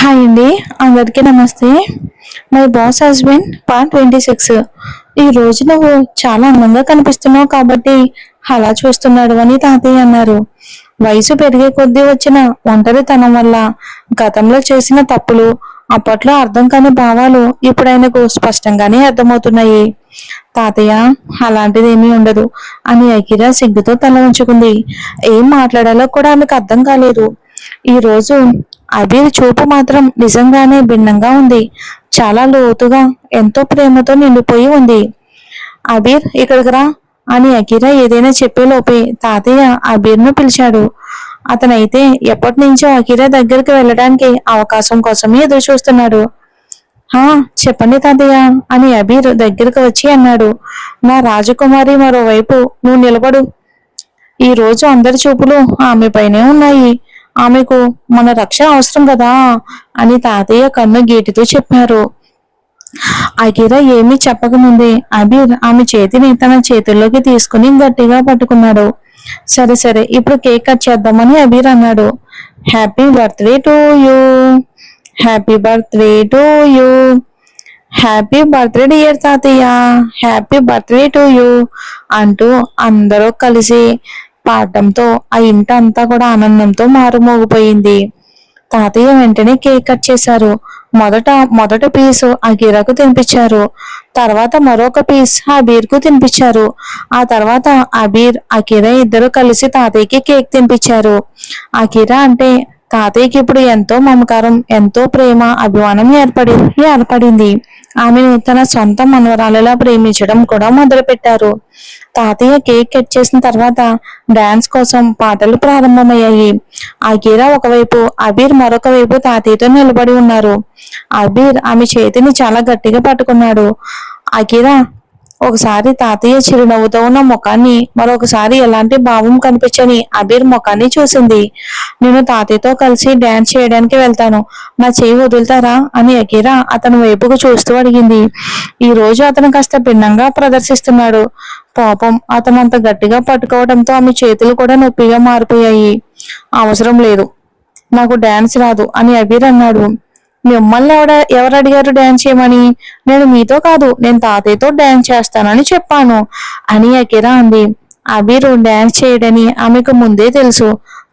Hi అండి, అందరికీ నమస్తే. My boss husband part 26. ఈ రోజు నువ్వు చాలా అందంగా కనిపిస్తున్నావు కాబట్టి అలా చూస్తున్నాడు అని తాతయ్య అన్నారు. వయసు పెరిగే కొద్దీ వచ్చిన ఒంటరితనం వల్ల గతంలో చేసిన తప్పులు, అప్పట్లో అర్థం కాని భావాలు ఇప్పుడు ఆయనకు స్పష్టంగానే అర్థమవుతున్నాయి. తాతయ్య, అలాంటిదేమీ ఉండదు అని అకిరా సిగ్గుతో తల ఉంచుకుంది. ఏం మాట్లాడాలో కూడా ఆమెకు అర్థం కాలేదు. ఈ రోజు అబీర్ చూపు మాత్రం నిజంగానే భిన్నంగా ఉంది. చాలా లోతుగా, ఎంతో ప్రేమతో నిండిపోయి ఉంది. అబీర్, ఇక్కడికి రా అని అకీరా ఏదైనా చెప్పేలోపే తాతయ్య అబీర్ను పిలిచాడు. అతనైతే ఎప్పటి నుంచో అకీరా దగ్గరికి వెళ్ళడానికి అవకాశం కోసమే ఎదురు చూస్తున్నాడు. హా, చెప్పండి తాతయ్య అని అబీర్ దగ్గరకు వచ్చి అన్నాడు. నా రాజకుమారి మరోవైపు నువ్వు నిలబడు. ఈ రోజు అందరి చూపులు ఆమెపైనే ఉన్నాయి. ఆమెకు మన రక్షణ అవసరం కదా అని తాతయ్య కన్ను గీటుతూ చెప్పారు. అకిరా ఏమీ చెప్పకముందే అబీర్ ఆమె చేతిని తన చేతుల్లోకి తీసుకుని గట్టిగా పట్టుకున్నాడు. సరే సరే, ఇప్పుడు కేక్ కట్ చేద్దామని అబీర్ అన్నాడు. Happy birthday to you, happy birthday to you, happy birthday dear తాతయ్య, హ్యాపీ బర్త్డే టు యూ అంటూ అందరూ కలిసి పాడటంతో ఆ ఇంటంతా కూడా ఆనందంతో మారుమోగిపోయింది. తాతయ్య వెంటనే కేక్ కట్ చేశారు. మొదట పీసు అకీరాకు తినిపించారు. తర్వాత మరొక పీస్ అబీర్కు తినిపించారు. ఆ తర్వాత అబీర్, అకీరా ఇద్దరు కలిసి తాతయ్యకి కేక్ తినిపించారు. అకీరా అంటే తాతయ్యకి ఇప్పుడు ఎంతో మమకారం, ఎంతో ప్రేమ, అభిమానం ఏర్పడింది. ఆమెను తన సొంత మనవరాలిలా ప్రేమించడం కూడా మొదలుపెట్టారు. తాతయ్య కేక్ కట్ చేసిన తర్వాత డాన్స్ కోసం పాటలు ప్రారంభమయ్యాయి. అకీరా ఒకవైపు, అబీర్ మరొక వైపు తాతయ్యతో నిలబడి ఉన్నారు. అబీర్ ఆమె చేతిని చాలా గట్టిగా పట్టుకున్నాడు. అకీరా ఒకసారి తాతయ్య చిరునవ్వుతో ఉన్న ముఖాన్ని, మరొకసారి ఎలాంటి భావం కనిపించని అబీర్ ముఖాన్ని చూసింది. నేను తాతయ్యతో కలిసి డాన్స్ చేయడానికి వెళ్తాను, నా చేయి వదులుతారా అని అకీరా అతని వైపుకు చూస్తూ అడిగింది. ఈ రోజు అతను కాస్త భిన్నంగా ప్రదర్శిస్తున్నాడు. పాపం, అతను అంత గట్టిగా పట్టుకోవడంతో ఆమె చేతులు కూడా నొప్పిగా మారిపోయాయి. అవసరం లేదు, నాకు డాన్స్ రాదు అని అబీర్ అన్నాడు. మిమ్మల్ని ఎవరు అడిగారు డాన్స్ చేయమని? నేను మీతో కాదు, నేను తాతయ్యతో డాన్స్ చేస్తానని చెప్పాను అని అకీరా అంది. అబీర్ డాన్స్ చేయడని ఆమెకు ముందే తెలుసు.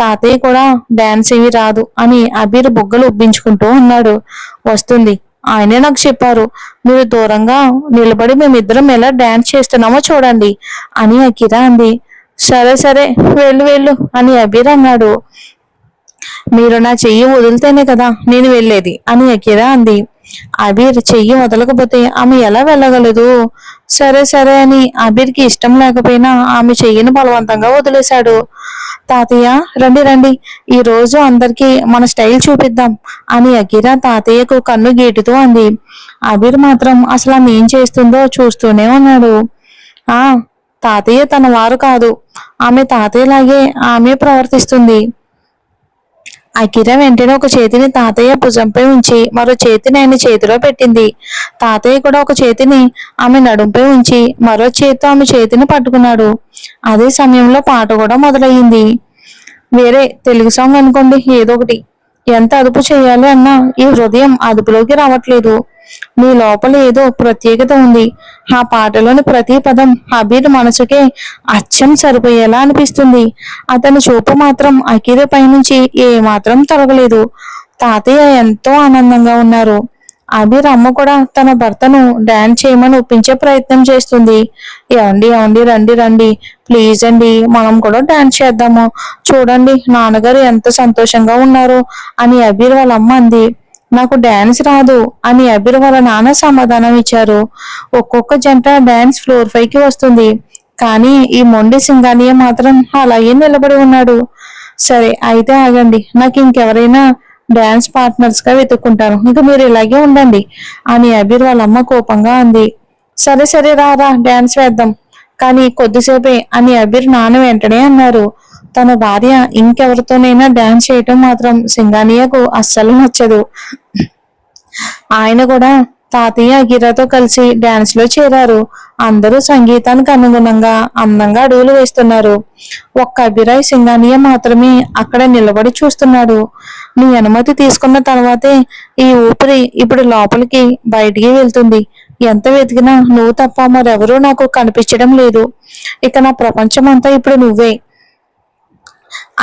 తాతయ్య కూడా డాన్స్ ఏమీ రాదు అని అబీర్ బొగ్గలు ఉబ్బించుకుంటూ అన్నాడు. వస్తుంది, ఆయనే నాకు చెప్పారు. మీరు దూరంగా నిలబడి మేమిద్దరం ఎలా డాన్స్ చేస్తున్నామో చూడండి అని అకీరా అంది. సరే సరే, వెళ్ళు వెళ్ళు అని అబీర్ అన్నాడు. మీరు నా చెయ్యి వదిలితేనే కదా నేను వెళ్ళేది అని అకీరా అంది. అబీర్ చెయ్యి వదలకపోతే ఆమె ఎలా వెళ్ళగలదు? సరే సరే అని అబీర్కి ఇష్టం లేకపోయినా ఆమె చెయ్యిని బలవంతంగా వదిలేశాడు. తాతయ్య, రండి రండి, ఈ రోజు అందరికి మన స్టైల్ చూపిద్దాం అని అకీరా తాతయ్యకు కన్ను గీటుతూ అంది. అబీర్ మాత్రం అసలు ఆమె ఏం చేస్తుందో చూస్తూనే ఉన్నాడు. ఆ, తాతయ్య తన వారు కాదు, ఆమె తాతయ్యలాగే ఆమె ప్రవర్తిస్తుంది. అకిరా వెంటనే ఒక చేతిని తాతయ్య భుజంపై ఉంచి మరో చేతిని ఆయన చేతిలో పెట్టింది. తాతయ్య కూడా ఒక చేతిని ఆమె నడుంపై ఉంచి మరో చేతితో ఆమె చేతిని పట్టుకున్నాడు. అదే సమయంలో పాట కూడా మొదలయ్యింది. వేరే తెలుగు సాంగ్ అనుకోండి, ఏదో ఒకటి. ఎంత అదుపు చేయాలి అన్నా ఈ హృదయం అదుపులోకి రావట్లేదు. నీ లోపల ఏదో ప్రత్యేకత ఉంది. ఆ పాటలోని ప్రతి పదం అబీర్ మనసుకే అచ్చం సరిపోయేలా అనిపిస్తుంది. అతని చూపు మాత్రం అకీరా పైనుంచి ఏ మాత్రం తొలగలేదు. తాతయ్య ఎంతో ఆనందంగా ఉన్నారు. అబీర్ అమ్మ కూడా తన భర్తను డాన్స్ చేయమని ఒప్పించే ప్రయత్నం చేస్తుంది. ఏమండి ఏమండి, రండి రండి, ప్లీజ్ అండి, మనం కూడా డాన్స్ చేద్దాము, చూడండి నాన్నగారు ఎంత సంతోషంగా ఉన్నారు అని అబీర్ వాళ్ళ అమ్మ అంది. నాకు డాన్స్ రాదు అని అబీర్ వాళ్ళ నాన్న సమాధానం ఇచ్చారు. ఒక్కొక్క జంట డాన్స్ ఫ్లోర్ పైకి వస్తుంది, కానీ ఈ మొండి సింగానియ మాత్రం అలాగే నిలబడి ఉన్నాడు. సరే అయితే ఆగండి, నాకు ఇంకెవరైనా డాన్స్ పార్ట్నర్స్ గా వెతుక్కుంటాను, ఇక మీరు ఇలాగే ఉండండి అని అబీర్ వాళ్ళ అమ్మ కోపంగా అంది. సరే సరే, రా రా డాన్స్ వేద్దాం, కానీ కొద్దిసేపే అని అబీర్ నాన్న వెంటనే అన్నారు. తన భార్య ఇంకెవరితోనైనా డాన్స్ చేయటం మాత్రం సింగానియాకు అస్సలు నచ్చదు. ఆయన కూడా తాతయ్య అగిరాతో కలిసి డాన్స్ లో చేరారు. అందరూ సంగీతానికి అనుగుణంగా అందంగా అడుగులు వేస్తున్నారు. ఒక్క అభిరాయ్ సింగానియా మాత్రమే అక్కడ నిలబడి చూస్తున్నాడు. నీ అనుమతి తీసుకున్న తర్వాతే ఈ ఊపిరి ఇప్పుడు లోపలికి బయటికి వెళ్తుంది. ఎంత వెతికినా నువ్వు తప్ప మరెవరూ నాకు కనిపించడం లేదు. ఇక నా ప్రపంచం అంతా ఇప్పుడు నువ్వే.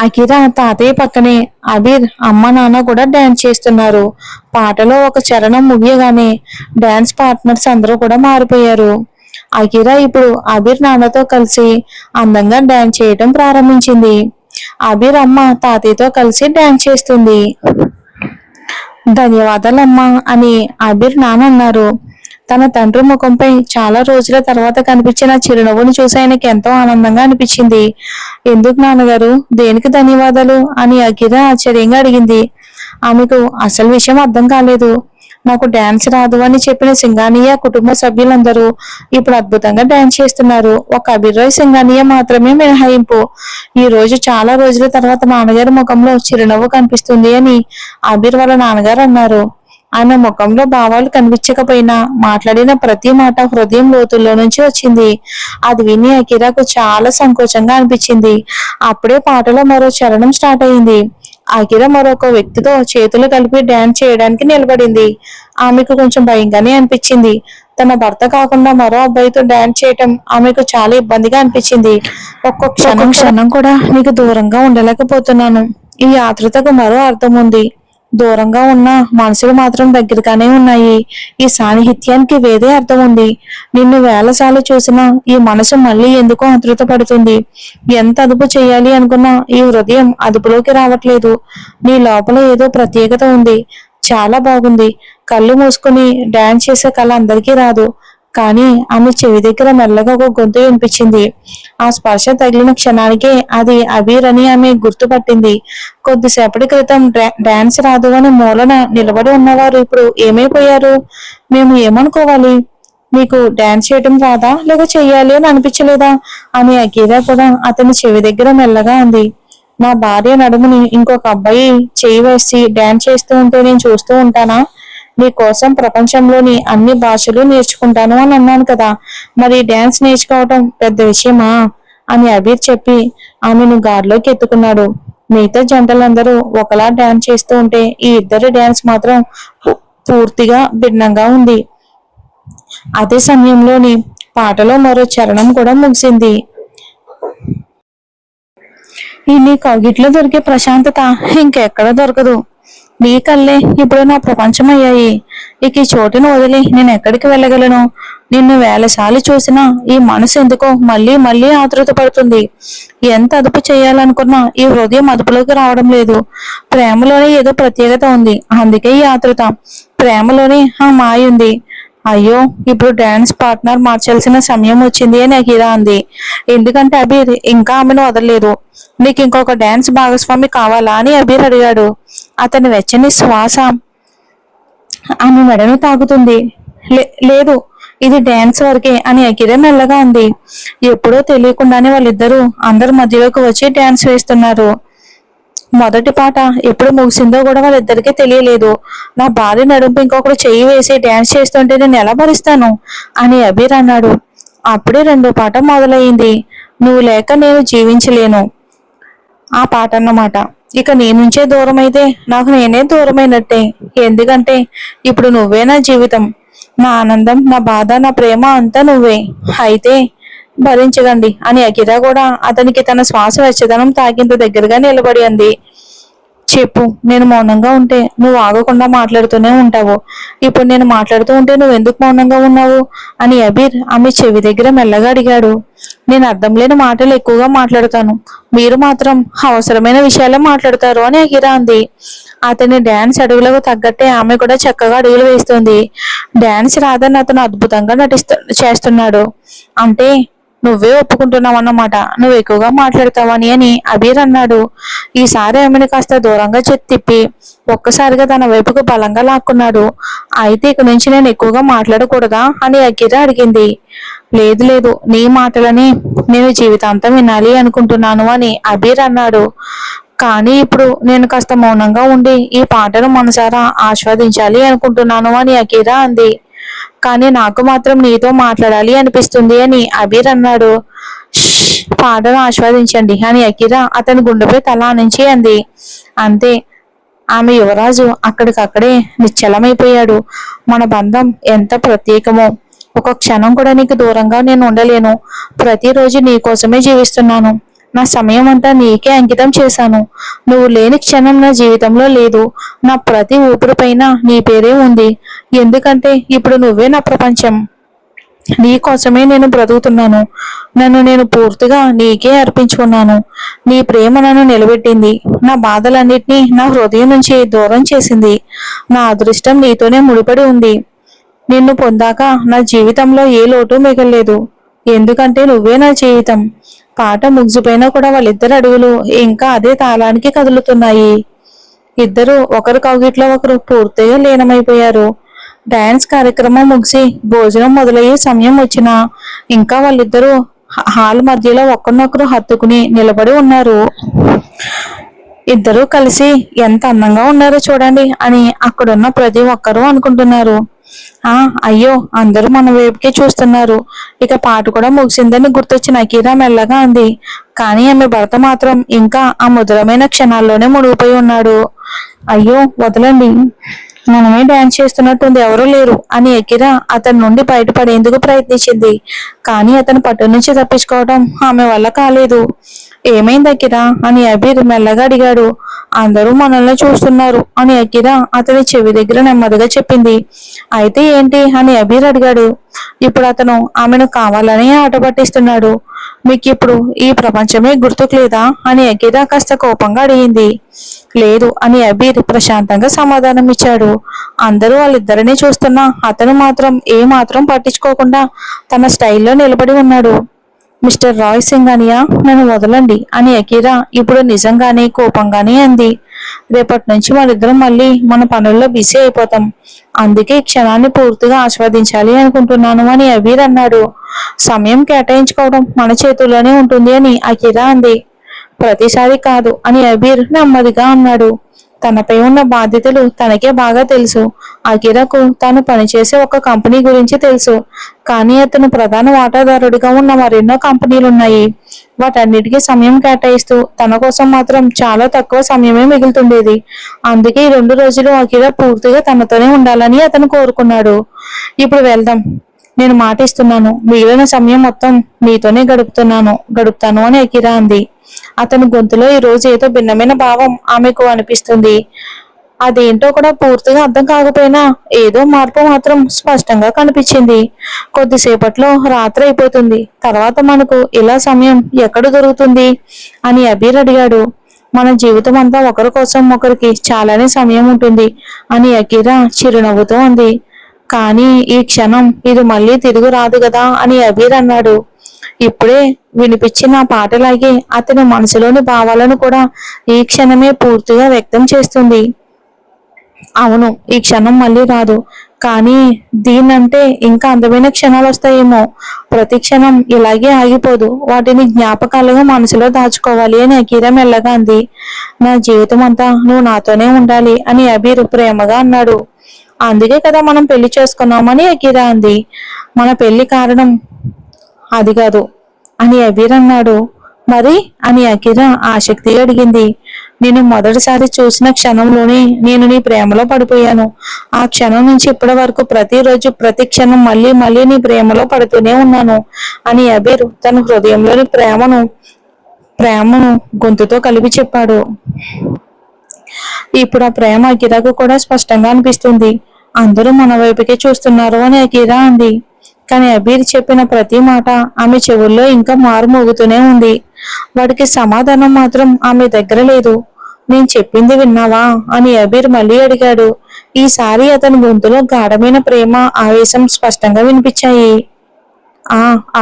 అకిరా తాతయ్య పక్కనే అబీర్ అమ్మ నాన్న కూడా డాన్స్ చేస్తున్నారు. పాటలో ఒక చరణం ముగియగానే డాన్స్ పార్ట్నర్స్ అందరూ కూడా మారిపోయారు. అకిరా ఇప్పుడు అబీర్ నాన్నతో కలిసి అందంగా డాన్స్ చేయడం ప్రారంభించింది. అబీర్ అమ్మ తాతయ్యతో కలిసి డాన్స్ చేస్తుంది. ధన్యవాదాలమ్మా అని అబీర్ నాన్న అన్నారు. తన తండ్రి ముఖంపై చాలా రోజుల తర్వాత కనిపించిన చిరునవ్వును చూసి ఆయనకి ఎంతో ఆనందంగా అనిపించింది. ఎందుకు నాన్నగారు, దేనికి ధన్యవాదాలు అని అకిరా ఆశ్చర్యంగా అడిగింది. ఆమెకు అసలు విషయం అర్థం కాలేదు. నాకు డాన్స్ రాదు అని చెప్పిన సింగానియా కుటుంబ సభ్యులందరూ ఇప్పుడు అద్భుతంగా డాన్స్ చేస్తున్నారు. ఒక అభిరాయ్ సింగానియా మాత్రమే మినహాయింపు. ఈ రోజు చాలా రోజుల తర్వాత నాన్నగారి ముఖంలో చిరునవ్వు కనిపిస్తుంది అని అబీర్ వాళ్ళ నాన్నగారు అన్నారు. ఆయన ముఖంలో భావాలు కనిపించకపోయినా మాట్లాడిన ప్రతి మాట హృదయం లోతుల్లో నుంచి వచ్చింది. అది విని అకిరాకు చాలా సంకోచంగా అనిపించింది. అప్పుడే పాటలో మరో చరణం స్టార్ట్ అయింది. అకిరా మరొక వ్యక్తితో చేతులు కలిపి డాన్స్ చేయడానికి నిలబడింది. ఆమెకు కొంచెం భయంగానే అనిపించింది. తన భర్త కాకుండా మరో అబ్బాయితో డాన్స్ చేయటం ఆమెకు చాలా ఇబ్బందిగా అనిపించింది. ఒక్కొక్క క్షణం కూడా నీకు దూరంగా ఉండలేకపోతున్నాను. ఈ ఆతృతకు మరో అర్థం ఉంది. దూరంగా ఉన్న మనసులు మాత్రం దగ్గరగానే ఉన్నాయి. ఈ సాన్నిహిత్యానికి వేరే అర్థం ఉంది. నిన్ను వేలసార్లు చూసినా ఈ మనసు మళ్ళీ ఎందుకో ఆతృత పడుతుంది. ఎంత అదుపు చేయాలి అనుకున్నా ఈ హృదయం అదుపులోకి రావట్లేదు. నీ లోపల ఏదో ప్రత్యేకత ఉంది. చాలా బాగుంది. కళ్ళు మూసుకుని డాన్స్ చేసే కళ అందరికీ రాదు. కానీ ఆమె చెవి దగ్గర మెల్లగా ఒక గొంతు వినిపించింది. ఆ స్పర్శ తగిలిన క్షణానికే అది అబీర్ అని ఆమె గుర్తుపట్టింది. కొద్దిసేపటి క్రితం డాన్స్ రాదు అని మూలన నిలబడి ఉన్నవారు ఇప్పుడు ఏమైపోయారు? మేము ఏమనుకోవాలి? మీకు డాన్స్ చేయటం రాదా, లేక చెయ్యాలి అని అనిపించలేదా అని అకీరా కూడా అతని చెవి దగ్గర మెల్లగా అంది. నా భార్య నడుముని ఇంకొక అబ్బాయి చేయి వేసి డాన్స్ చేస్తూ ఉంటే నేను చూస్తూ ఉంటానా? నీ కోసం ప్రపంచంలోని అన్ని భాషలు నేర్చుకుంటాను అని అన్నాను కదా, మరి డాన్స్ నేర్చుకోవటం పెద్ద విషయమా అని అబీర్ చెప్పి ఆమెను గాల్లోకి ఎత్తుకున్నాడు. మిగతా జంటలందరూ ఒకలా డాన్స్ చేస్తూ ఉంటే ఈ ఇద్దరి డాన్స్ మాత్రం పూర్తిగా భిన్నంగా ఉంది. అదే సమయంలోని పాటలో మరో చరణం కూడా ముగిసింది. ఈ నీ కౌగిట్లో దొరికే ప్రశాంతత ఇంకెక్కడ దొరకదు. నీ కళ్ళే ఇప్పుడు నా ప్రపంచం అయ్యాయి. ఇక ఈ చోటును వదిలి నేను ఎక్కడికి వెళ్ళగలను? నిన్ను వేలసార్లు చూసినా ఈ మనసు ఎందుకో మళ్ళీ మళ్ళీ ఆతృత పడుతుంది. ఎంత అదుపు చేయాలనుకున్నా ఈ హృదయం అదుపులోకి రావడం లేదు. ప్రేమలోనే ఏదో ప్రత్యేకత ఉంది, అందుకే ఈ ఆతృత. ప్రేమలోనే ఆ మాయ ఉంది. అయ్యో, ఇప్పుడు డాన్స్ పార్ట్నర్ మార్చాల్సిన సమయం వచ్చింది అని అకీరా అంది. ఎందుకంటే అబీర్ ఇంకా ఆమెను వదలలేదు. నీకు ఇంకొక డాన్స్ భాగస్వామి కావాలా అని అబీర్ అడిగాడు. అతని వెచ్చని శ్వాస ఆమె మెడను తాకుతుంది. లేదు, ఇది డాన్స్ వరకే అని అకిరా మెల్లగా అంది. ఎప్పుడో తెలియకుండానే వాళ్ళిద్దరూ అందరి మధ్యలోకి వచ్చి డాన్స్ వేస్తున్నారు. మొదటి పాట ఎప్పుడు ముగిసిందో కూడా వాళ్ళిద్దరికీ తెలియలేదు. నా భార్య నడుంపు ఇంకొకరు చెయ్యి వేసి డాన్స్ చేస్తుంటే నేను ఎలా భరిస్తాను అని అబీర్ అన్నాడు. అప్పుడే రెండో పాట మొదలయ్యింది. నువ్వు లేక నేను జీవించలేను ఆ పాట అన్నమాట. ఇక నీ నుంచే దూరం అయితే నాకు నేనే దూరమైనట్టే. ఎందుకంటే ఇప్పుడు నువ్వే నా జీవితం, నా ఆనందం, నా బాధ, నా ప్రేమ అంతా నువ్వే. అయితే భరించగండి అని అకిరా కూడా అతనికి తన శ్వాస వెచ్చదనం తాకింత దగ్గరగా నిలబడి అంది. చెప్పు, నేను మౌనంగా ఉంటే నువ్వు ఆగకుండా మాట్లాడుతూనే ఉంటావు. ఇప్పుడు నేను మాట్లాడుతూ ఉంటే నువ్వు ఎందుకు మౌనంగా ఉన్నావు అని అబీర్ ఆమె చెవి దగ్గర మెల్లగా అడిగాడు. నేను అర్థం లేని మాటలు ఎక్కువగా మాట్లాడతాను, మీరు మాత్రం అవసరమైన విషయాలే మాట్లాడతారు అని అకిరా అంది. అతని డాన్స్ అడుగులకు తగ్గట్టే ఆమె కూడా చక్కగా అడుగులు వేస్తుంది. డాన్స్ రాదని అతను అద్భుతంగా చేస్తున్నాడు అంటే నువ్వే ఒప్పుకుంటున్నావన్నమాట. నువ్వు ఎక్కువగా మాట్లాడతావని అని అబీర్ అన్నాడు. ఈసారి ఆమెను కాస్త దూరంగా తిప్పి ఒక్కసారిగా తన వైపుకు బలంగా లాక్కున్నాడు. అయితే ఇక నుంచి నేను ఎక్కువగా మాట్లాడకూడదా అని అకీరా అడిగింది. లేదు లేదు, నీ మాటలని నేను జీవితాంతం వినాలి అనుకుంటున్నాను అని అబీర్ అన్నాడు. కానీ ఇప్పుడు నేను కాస్త మౌనంగా ఉండి ఈ పాటను మనసారా ఆస్వాదించాలి అనుకుంటున్నాను అని అకీరా అంది. కానీ నాకు మాత్రం నీతో మాట్లాడాలి అనిపిస్తుంది అని అబీర్ అన్నాడు. పాటను ఆస్వాదించండి అని అకిరా అతని గుండెపై తల నుంచి అంది. అంతే, ఆమె యువరాజు అక్కడికక్కడే నిశ్చలమైపోయాడు. మన బంధం ఎంత ప్రత్యేకమో, ఒక క్షణం కూడా నీకు దూరంగా నేను ఉండలేను. ప్రతిరోజు నీ కోసమే జీవిస్తున్నాను. నా సమయం అంతా నీకే అంకితం చేశాను. నువ్వు లేని క్షణం నా జీవితంలో లేదు. నా ప్రతి ఊపిరి పైన నీ పేరే ఉంది. ఎందుకంటే ఇప్పుడు నువ్వే నా ప్రపంచం. నీ కోసమే నేను బ్రతుకుతున్నాను. నన్ను నేను పూర్తిగా నీకే అర్పించుకున్నాను. నీ ప్రేమ నన్ను నిలబెట్టింది. నా బాధలన్నిటినీ నా హృదయం నుంచి దూరం చేసింది. నా అదృష్టం నీతోనే ముడిపడి ఉంది. నిన్ను పొందాక నా జీవితంలో ఏ లోటు మిగలలేదు. ఎందుకంటే నువ్వే నా జీవితం. పాట ముగిసిపోయినా కూడా వాళ్ళిద్దరు అడుగులు ఇంకా అదే తాళానికి కదులుతున్నాయి. ఇద్దరు ఒకరి కౌగిట్లో ఒకరు పూర్తిగా లీనమైపోయారు. డాన్స్ కార్యక్రమం ముగిసి భోజనం మొదలయ్యే సమయం వచ్చినా ఇంకా వాళ్ళిద్దరూ హాల్ మధ్యలో ఒకరినొకరు హత్తుకుని నిలబడి ఉన్నారు. ఇద్దరూ కలిసి ఎంత అందంగా ఉన్నారో చూడండి అని అక్కడున్న ప్రతి ఒక్కరూ అనుకుంటున్నారు. అయ్యో, అందరూ మన వైపుకే చూస్తున్నారు. ఇక పాట కూడా ముగిసిందని గుర్తొచ్చిన అకీరా మెల్లగా అంది. కానీ ఆమె భర్త మాత్రం ఇంకా ఆ మధురమైన క్షణాల్లోనే మునిగిపోయి ఉన్నాడు. అయ్యో వదలండి, మనమే డాన్స్ చేస్తున్నట్టుంది, ఎవరూ లేరు అని అకీరా అతని నుండి బయటపడేందుకు ప్రయత్నించింది. కానీ అతని పట్టు నుంచి తప్పించుకోవడం ఆమె వల్ల కాలేదు. ఏమైంది అకిరా అని అబీర్ మెల్లగా అడిగాడు. అందరూ మనల్ని చూస్తున్నారు అని అకిరా అతని చెవి దగ్గర నెమ్మదిగా చెప్పింది. అయితే ఏంటి అని అబీర్ అడిగాడు. ఇప్పుడు అతను ఆమెను కావాలని ఆట పట్టిస్తున్నాడు. మీకు ఇప్పుడు ఈ ప్రపంచమే గుర్తుకు లేదా అని అకిరా కాస్త కోపంగా అడిగింది. లేదు అని అబీర్ ప్రశాంతంగా సమాధానం ఇచ్చాడు. అందరూ వాళ్ళిద్దరినీ చూస్తున్నా అతను మాత్రం ఏ మాత్రం పట్టించుకోకుండా తన స్టైల్లో నిలబడి ఉన్నాడు. మిస్టర్ రాయ్ సింఘానియా, నన్ను వదలండి అని అకీరా ఇప్పుడు నిజంగానే కోపంగానే అంది. రేపటి నుంచి మనిద్దరం మళ్ళీ మన పనుల్లో బిజీ అయిపోతాం. అందుకే ఈ క్షణాన్ని పూర్తిగా ఆస్వాదించాలి అనుకుంటున్నాను అని అబీర్ అన్నాడు. సమయం కేటాయించుకోవడం మన చేతుల్లోనే ఉంటుంది అని అకీరా అంది. ప్రతిసారి కాదు అని అబీర్ నెమ్మదిగా అన్నాడు. తనపై ఉన్న బాధ్యతలు తనకే బాగా తెలుసు. అకిరాకు తాను పనిచేసే ఒక కంపెనీ గురించి తెలుసు. కానీ అతను ప్రధాన వాటాదారుడిగా ఉన్న మరెన్నో కంపెనీలున్నాయి. వాటన్నిటికీ సమయం కేటాయిస్తూ తన కోసం మాత్రం చాలా తక్కువ సమయమే మిగులుతుండేది. అందుకే ఈ 2 రోజులు అకిరా పూర్తిగా తనతోనే ఉండాలని అతను కోరుకున్నాడు. ఇప్పుడు వెళ్దాం, నేను మాటిస్తున్నాను. మిగిలిన సమయం మొత్తం నీతోనే గడుపుతాను అని అకిరా అంది. అతని గొంతులో ఈ రోజు ఏదో భిన్నమైన భావం ఆమెకు అనిపిస్తుంది. అదేంటో కూడా పూర్తిగా అర్థం కాకపోయినా ఏదో మార్పు మాత్రం స్పష్టంగా కనిపించింది. కొద్దిసేపట్లో రాత్రి అయిపోతుంది. తర్వాత మనకు ఇలా సమయం ఎక్కడ దొరుకుతుంది అని అబీర్ అడిగాడు. మన జీవితం అంతా ఒకరి కోసం ఒకరికి చాలానే సమయం ఉంటుంది అని అకీరా చిరునవ్వుతో అంది. కానీ ఈ క్షణం ఇది మళ్ళీ తిరిగి రాదు కదా అని అబీర్ అన్నాడు. ఇప్పుడే వినిపించిన పాటలాగే అతని మనసులోని భావాలను కూడా ఈ క్షణమే పూర్తిగా వ్యక్తం చేస్తుంది. అవును, ఈ క్షణం మళ్ళీ రాదు. కానీ దీనంటే ఇంకా అందమైన క్షణాలు వస్తాయేమో. ప్రతి క్షణం ఇలాగే ఆగిపోదు. వాటిని జ్ఞాపకాలుగా మనసులో దాచుకోవాలి అని అకీరా మెల్లగా అంది. నా జీవితం అంతా నువ్వు నాతోనే ఉండాలి అని అబీర్ ప్రేమగా అన్నాడు. అందుకే కదా మనం పెళ్లి చేసుకున్నామని అకీరా అంది. మన పెళ్లి కారణం అది కాదు అని అబీర్ అన్నాడు. మరి అని అకీరా ఆసక్తిగా అడిగింది. నేను మొదటిసారి చూసిన క్షణంలోనే నేను నీ ప్రేమలో పడిపోయాను. ఆ క్షణం నుంచి ఇప్పటి వరకు ప్రతిరోజు ప్రతి క్షణం మళ్ళీ మళ్ళీ నీ ప్రేమలో పడుతూనే ఉన్నాను అని అబీర్ తన హృదయంలోని ప్రేమను గొంతుతో కలిపి చెప్పాడు. ఇప్పుడు ఆ ప్రేమ అకీరాకు కూడా స్పష్టంగా అనిపిస్తుంది. అందరూ మన వైపుకే చూస్తున్నారు అని అకీరా అంది. కానీ అబీర్ చెప్పిన ప్రతి మాట ఆమె చెవుల్లో ఇంకా మారుమోగుతూనే ఉంది. వాడికి సమాధానం మాత్రం ఆమె దగ్గర లేదు. నేను చెప్పింది విన్నావా అని అబీర్ మళ్ళీ అడిగాడు. ఈసారి అతని గొంతులో గాఢమైన ప్రేమ, ఆవేశం స్పష్టంగా వినిపించాయి.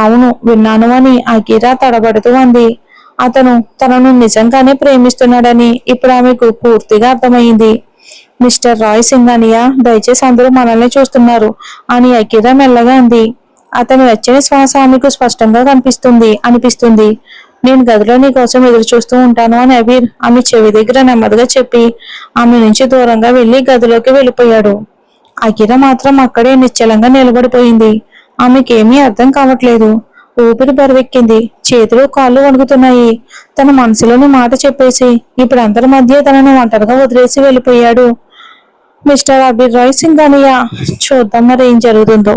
అవును విన్నాను అని అకీరా తడబడుతూ అంది. అతను తనను నిజంగానే ప్రేమిస్తున్నాడని ఇప్పుడు ఆమెకు పూర్తిగా అర్థమైంది. మిస్టర్ రాయ్ సింఘానియా, దయచేసి అందరూ మనల్ని చూస్తున్నారు అని అకీరా మెల్లగా అంది. అతని వెచ్చని శ్వాస ఆమెకు స్పష్టంగా అనిపిస్తుంది. నేను గదిలో నీ కోసం ఎదురు చూస్తూ ఉంటాను అని అబీర్ ఆమె చెవి దగ్గర నెమ్మదిగా చెప్పి ఆమె నుంచి దూరంగా వెళ్లి గదిలోకి వెళ్ళిపోయాడు. అకిర మాత్రం అక్కడే నిశ్చలంగా నిలబడిపోయింది. ఆమెకేమీ అర్థం కావట్లేదు. ఊపిరి బరువెక్కింది. చేతులు కాళ్ళు వణుకుతున్నాయి. తన మనసులోని మాట చెప్పేసి ఇప్పుడు అందరి మధ్య తనను ఒంటరిగా వదిలేసి వెళ్ళిపోయాడు మిస్టర్ అభిరాయ్ సింఘానియా. చూద్దాం మరి ఏం జరుగుతుందో.